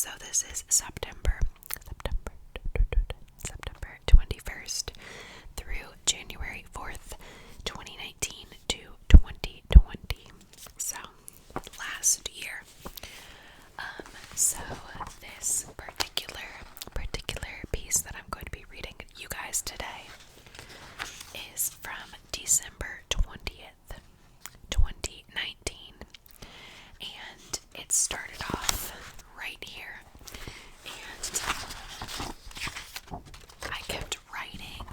So this is September 21st through January 4th, 2019 to 2020. So last year. So this particular piece that I'm going to be reading you guys today is from December 20th, 2019. And it started off right here. And I kept writing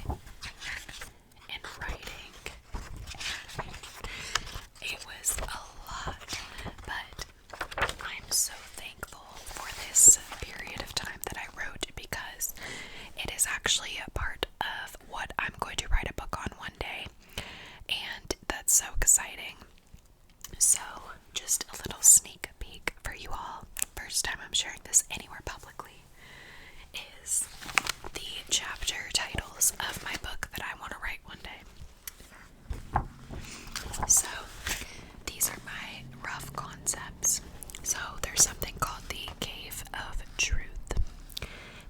and writing. It was a lot, but I'm so thankful for this period of time that I wrote because it is actually a part of what I'm going to write a book on one day, and that's so exciting. So, just a little sneak peek for you all. First time I'm sharing this anywhere publicly is the chapter titles of my book that I want to write one day. So, these are my rough concepts. So, there's something called the Cave of Truth.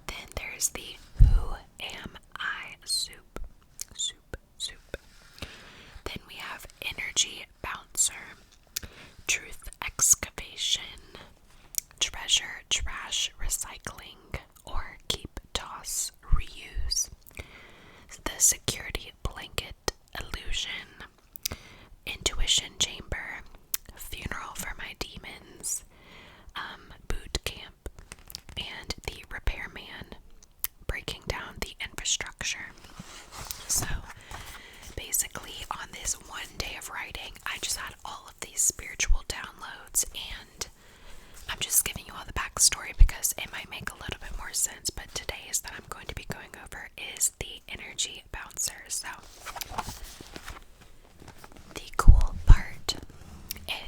Then there's the Who Am I soup. Then we have Energy Bouncer, Truth Excavation, Treasure Trash Recycling, or Keep Toss Reuse, the Security Blanket Illusion, Intuition Chamber, Funeral for My Demons, Boot Camp, and the Repairman, Breaking Down the Infrastructure. So basically on this one day of writing, I just had all of these spiritual downloads, and I'm just giving you all the backstory because it might make a little bit more sense. But today's that I'm going to be going over is the Energy Bouncer. So the cool part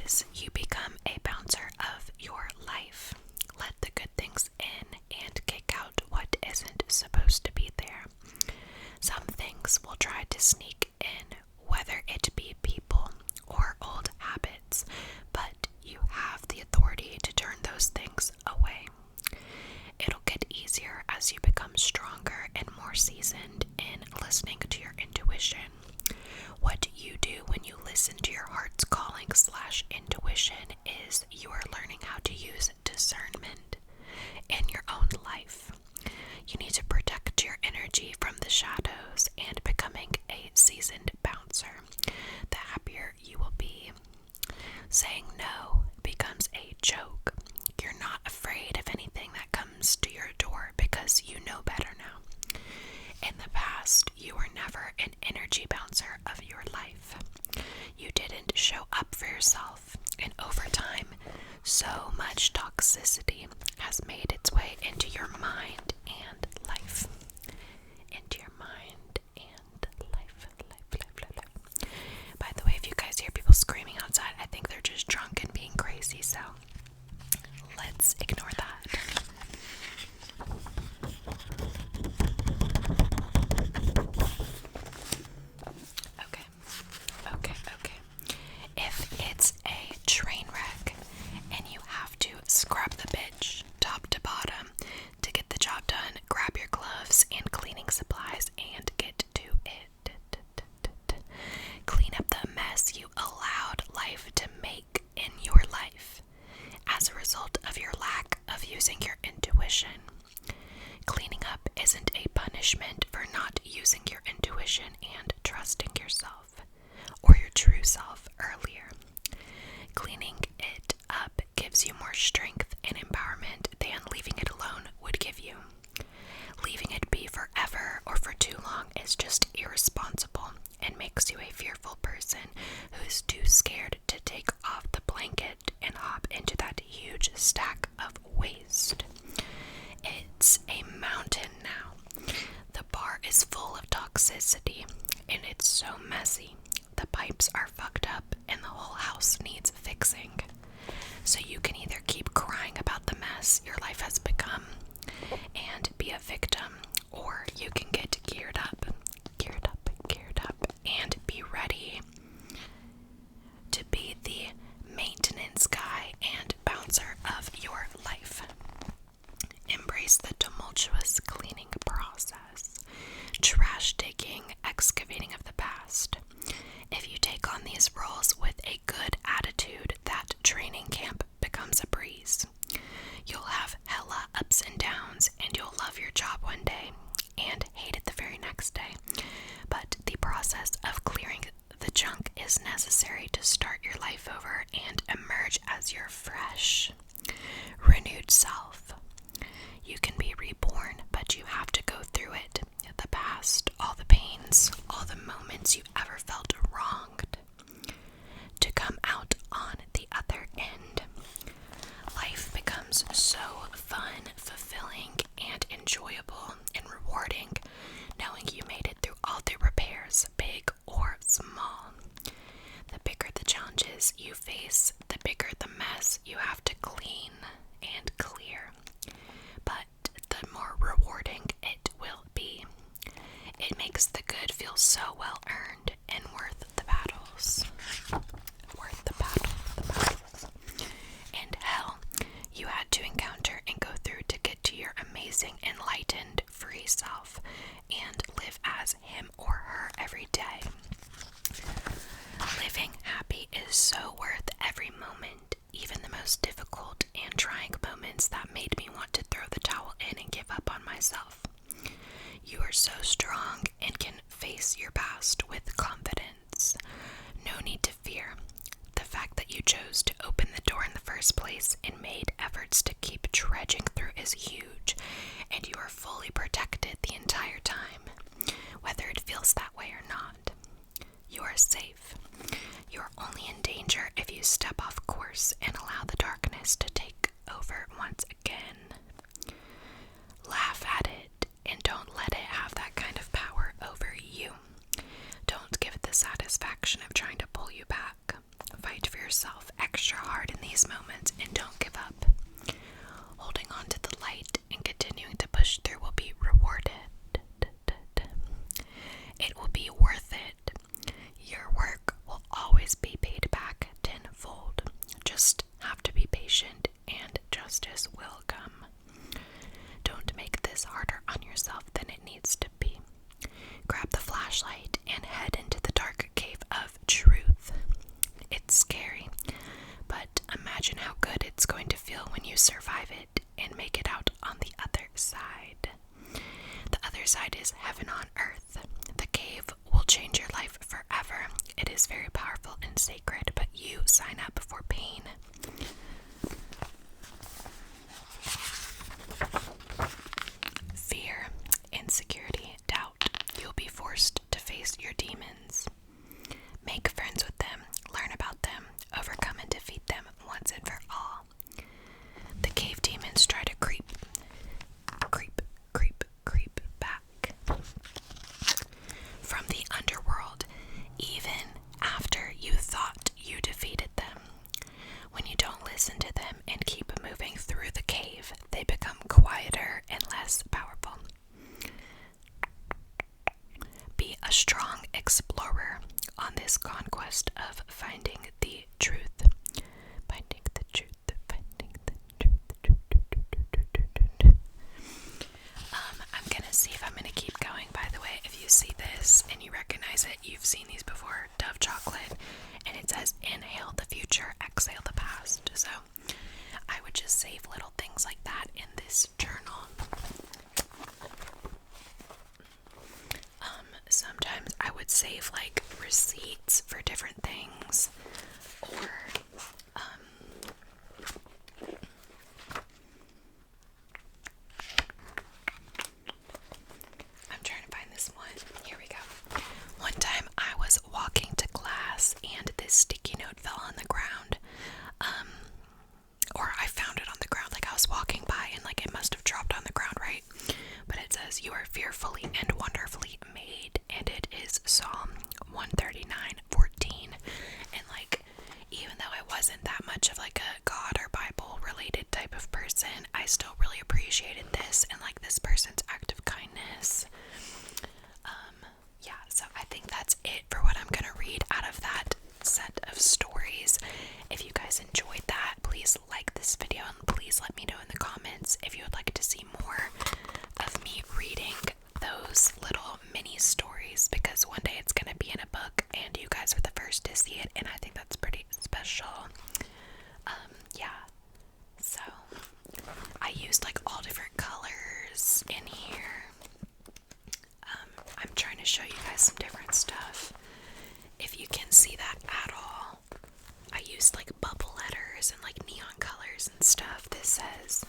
is you become a bouncer of your life. Let the good things in and kick out what isn't supposed to be there. Some things will try to sneak in, whether it be people or old habits, but you have the authority to turn those things away. It'll get easier as you become stronger and more seasoned in listening to your intuition. What you do when you listen to your heart's calling / intuition is you are learning how to use discernment in your own life. You need to protect your energy from the shadows, and becoming a seasoned bouncer, the happier you will be. Saying no becomes a joke. You're not afraid of anything that comes to your door because you know better now. In the past, you were never an energy bouncer of your life. You didn't show up for yourself, and over time, so much toxicity has made its way into your mind and life. Into your mind and life. By the way, if you guys hear people screaming outside, I think they're just drunk and being crazy, so let's ignore that. Okay. If it's a train wreck and you have to scrub the bitch top to bottom to get the job done, grab your gloves and cleaning supplies and get to it. Clean up the mess you allowed life to make in your life as a result of your lack of using your intuition. Cleaning up isn't a punishment for not using your intuition and trusting yourself or your true self earlier. Cleaning it up gives you more strength and empowerment than leaving it alone would give you. Leaving it be forever or for too long is just irresponsible and makes you a fearful person who's too scared to take off the blanket and hop into that huge stack of waste. It's a mountain now. The bar is full of toxicity, and it's so messy. The pipes are fucked up, and the whole house needs fixing. So you can either keep crying about the mess your life has become and be a victim, or you can get geared up, and be ready to be the maintenance guy and bouncer of your life. love your job one day and hate it the very next day. But the process of clearing the junk is necessary to start your life over and emerge as your fresh, renewed self. You can be reborn, but you have to go through it. The past, all the pains, all the moments you ever felt wronged, to come out on the other end. Life becomes so fun, fulfilling, and enjoyable and rewarding, knowing you made it through all the repairs, big or small. The bigger the challenges you face, the bigger the mess you have to clean and clear. But the more rewarding it will be. It makes the good feel so well earned and worth the battles. Worth the battles. And hell, you had to encounter and go through to get to your amazing, enlightened, free self and live as him or her every day. Living happy is so worth every moment, even the most difficult and trying moments that made me want to throw the towel in and give up on myself. You are so strong and can face your past with confidence. No need to fear. The fact that you chose to open the door in the first place and made efforts to keep trudging through is huge, and you are fully protected the entire time, whether it feels that way or not. You are safe. You are only in danger if you step off course and allow the darkness to take over once again. Laugh at it and don't let it have that kind of power over you. Don't give it the satisfaction of trying to pull you back. Fight for yourself extra hard in these moments and don't give up. Holding on to the light and continuing to push through will be rewarded. It will be worth it. Your work will always be paid back tenfold. Just have to be patient and justice will come. Don't make this harder on yourself than it needs to be. Grab the flashlight and head into the dark cave of truth. It's scary, but imagine how good it's going to feel when you survive it and make it out on the other side. The other side is heaven on earth. The cave will change your life forever. It is very powerful and sacred, but you sign up for pain. Fear, insecurity, doubt. You'll be forced to face your demons. Make friends with them, learn about them, overcome and defeat them once and for all. The cave demons try to creep back from the underworld, even after you thought you defeated them. When you don't listen to them and keep moving through the cave, they become quieter and less powerful. Be a strong explorer on this conquest of finding the truth. Finding the truth. I'm gonna see if I'm gonna keep going. By the way, if you see this and you recognize it, you've seen these before. Dove chocolate, and it says inhale the future, exhale the past. So I would just save little things like that in this journal. Sometimes I would save like receipts for different things, or I'm trying to find this one. Here we go. One time I was walking to class and this sticky note fell on the ground. Or I found it on the ground, like I was walking by and like it must have dropped on the ground, right? But it says, "You are fearfully and wonderfully made," and it is Psalm 139:14. And like, even though I wasn't that much of like a God or Bible related type of person, I still really appreciated this and like this person's act of kindness. Yeah, so I think that's it for what I'm gonna read out of that set of stories. If you guys enjoyed that, please like this video and please let me know in the comments if you would like to see more of me reading those little mini stories, because one day it's going to be in a book and you guys are the first to see it, and I think that's pretty special. Yeah, so I used like all different colors in says,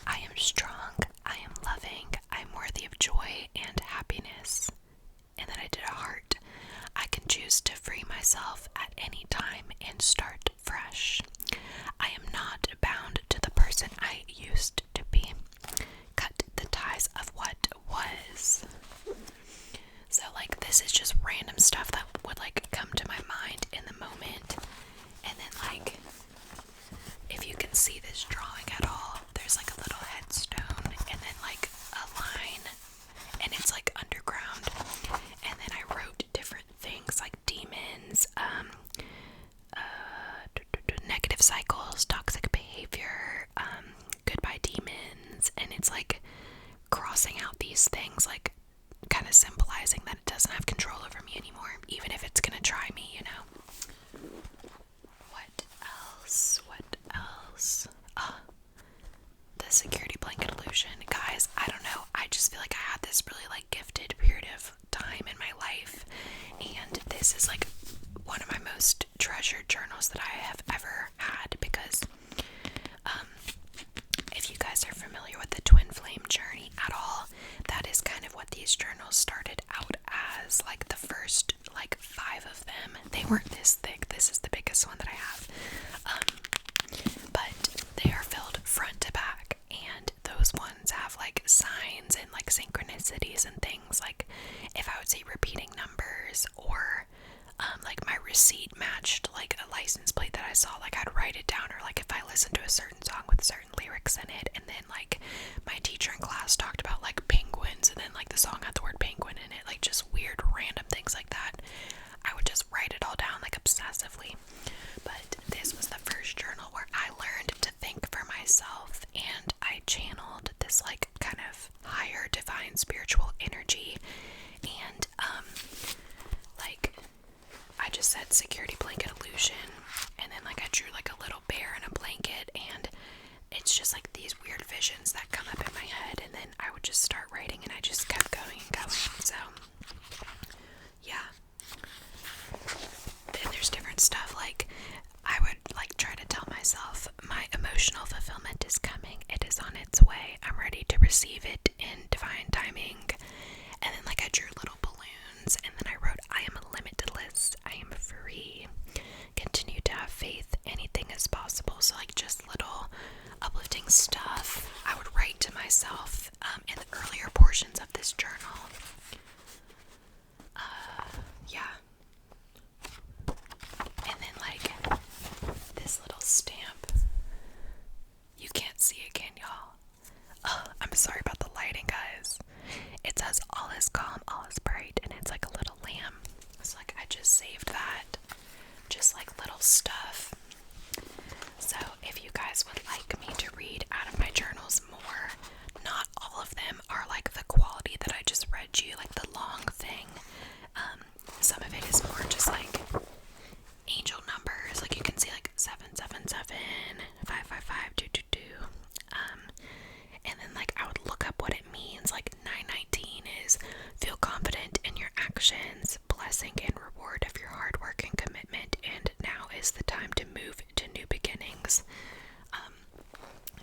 I am strong, I am loving, I am worthy of joy and happiness. And then I did a heart. I can choose to free myself at any time and start fresh. I am not bound to the person I used to be. Cut the ties of what was. So like this is just random stuff that would like come to my mind in the moment. And then like if you can see this drawing at all, there's like a little headstone and then like a line and it's like underground. And then I wrote different things like demons, negative cycles, toxic behavior, goodbye demons, and it's like crossing out these things, like kind of symbolizing that it doesn't have control over me anymore, even if it's gonna try me, you know. What else? What else? The security blanket illusion. Guys, I don't know. I just feel like I had this really like gifted period of time in my life, and this is like one of my most treasured journals that I have ever had because if you guys are familiar with the twin flame journey at all, that is kind of what these journals started out as. Like the first like 5 of them, they weren't this thick. This is the biggest one that I have, but they are filled front to back, and those ones have like signs and like synchronicities and things, like if I would say repeating numbers or like my receipt matched like a license plate that I saw, like I'd write it down, or like if I listened to a certain song with certain lyrics in it, and then like my teacher in class talked about like penguins, and then like the song had the word penguin in it, like just weird random things like that, I would just write it all down like obsessively. But this was the first journal where I learned to think for myself, and I channeled this like kind of higher divine spiritual energy, and like I just said security blanket illusion, and then like I drew like a little bear in a blanket, and it's just like these weird visions that come up in my head, and then I would just start writing, and I just kept going and going. So yeah. Then there's different stuff, like I would like try to tell myself my emotional fulfillment is coming, it is on its way, I'm ready to receive it in divine timing. And then like I drew little balloons, and then I wrote, I am limitless, I am free, continue to have faith, anything is possible. So like just little uplifting stuff I would write to myself in the earlier portions of this journal. Yeah. And then like this little stamp, you can't see it, can y'all? I'm sorry about the lighting, guys. It says all is calm, all is bright, and it's like a little lamb. It's like I just saved that, just like little stuff. So if you guys would like me to read out of my journals more, not all of them are like the quality that I just read you, like the long thing. Some of it is more just like angel numbers, like you can see like 777, 555, 222. And then like I would look up what it means. Like 919 is feel confident in your actions, blessing and reward of your hard work and commitment, and now is the time to move to new beginnings.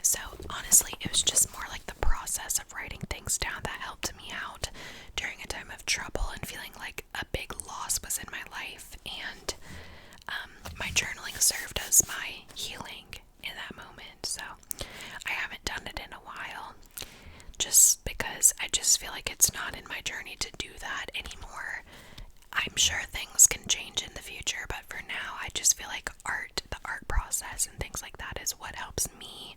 So honestly, it was just more like the process of writing things down that helped me out during a time of trouble and feeling like a big loss was in my life. And my journaling served as my healing in that moment. So I haven't done it in a while, just because I just feel like it's not in my journey to do that anymore. I'm sure things can change in the future, but for now I just feel like the art process and things like that is what helps me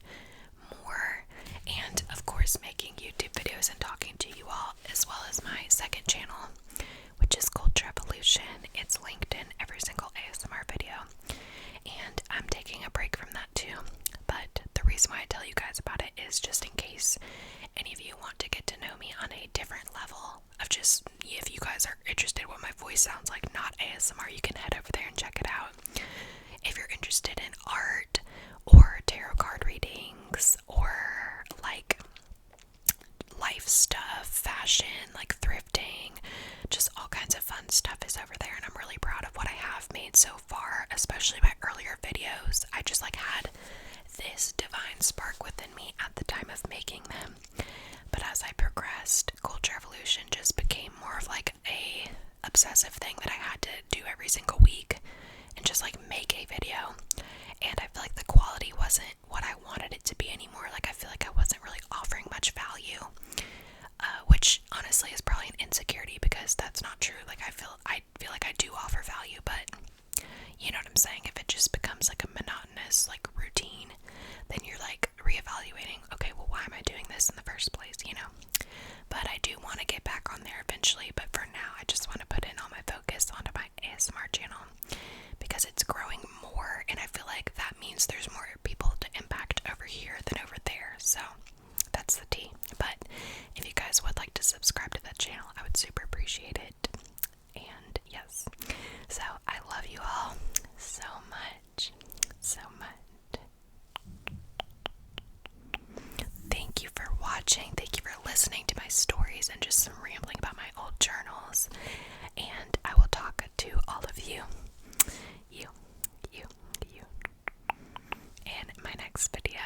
more. And of course making YouTube videos and talking to you all, as well as my second channel, which is Culture Evolution. It's linked in every single ASMR video, and I'm taking a break from that too. But the reason why I tell you guys about it is just in case any of you want to get to know me on a different level of just, if you guys are interested in what my voice sounds like, not ASMR, you can head over there and check it out. If you're interested in art or tarot card readings or like life stuff, fashion, like thrifting, just all kinds of fun stuff is over there, and I'm really proud of what I have made so far, especially my earlier videos. I just like had this divine certain spark within me at the time of making them. But as I progressed, Culture Evolution just became more of like a obsessive thing that I had to do every single week and just like make a video. And I feel like the quality wasn't what I wanted it to be anymore. Like I feel like I wasn't really offering much value, which honestly is probably an insecurity because that's not true. Like I feel like I do offer value, but you know what I'm saying? If it just becomes like a monotonous like routine, then you're like reevaluating, okay, well, why am I doing this in the first place, you know? But I do want to get back on there eventually, but for now I just want to put in all my focus onto my ASMR channel because it's growing more, and I feel like that means there's more people to impact over here than over there. So that's the tea. But if you guys would like to subscribe to that channel, I would super appreciate it. And yes, so I love you all so much, so much. Thank you for watching. Thank you for listening to my stories and just some rambling about my old journals. And I will talk to all of you, you, in my next video.